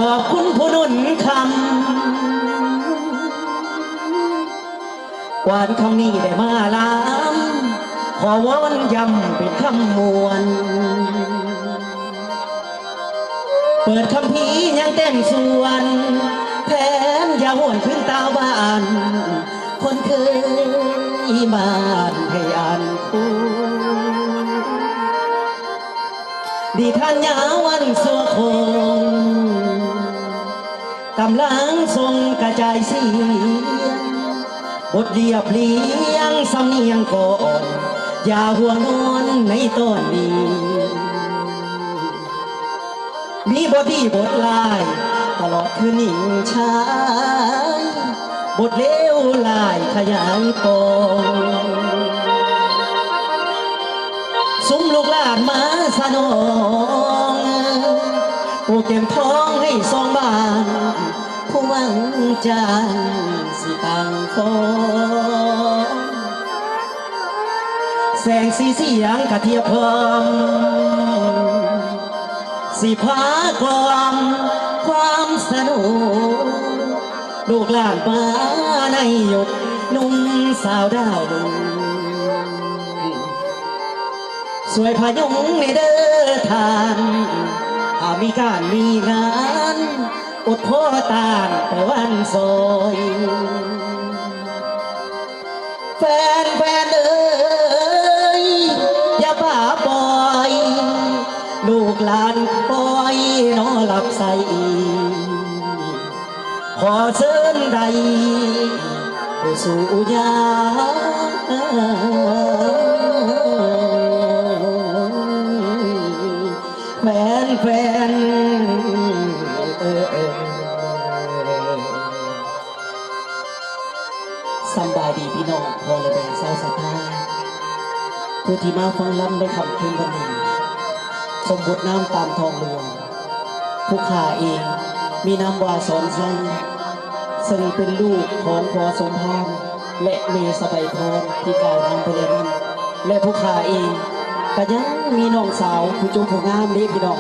อบคุณผู้นุนคำวานคำนี้ได้มาล้ำขอวอนย้ำเป็นคำมวลเปิดคำพียังเต็มส่วนแทนอย่าหวนขึ้นตาบ้านคนเคยบ้านให้อ่านคู่ดีท่านยาวันสัวคงกำลังทรงกระจายเสียงบทเรียบเรียงสำเนียงก่อนอย่าห่วงนอนในตอนนี้มีบทดีบทลายตลอดคืนนิ่งชายบทเลวลายขยายปองซุ้มลูกหลานมาสนองปูเก็บท้องให้สองบ้านผู้หวังจางสิต่างฟองแสงสีเสียงกระเทียบพร้อมสิพากลอมความสนุกลูกหลานมาในหยดนุ่มสาวดาวดุสวยพยุงในเด้อทานมีการมีงานอดพ่อตานไปวันซอยแฟนเอ้ยอย่าบ้าปล่อยลูกหลานปล่อยนอหลับใสขอเชิญใดผู้สู่ยาแฟนสบายดีพี่น้องพอเลยเป็นเศร้าสะท้าผู้ที่มาฟังล้ำได้คำคืนวันนี้สมบทน้ำตามทองหลวงผู้ข่าเองมีนามว่าสอนชัยซึ่งเป็นลูกของพอสมพานและเมสบายพรที่กล่าวนำไปเลยนั้นและผู้ข่าเองก็ยังมีน้องสาวผู้จงผู้งามเด็กพี่น้อง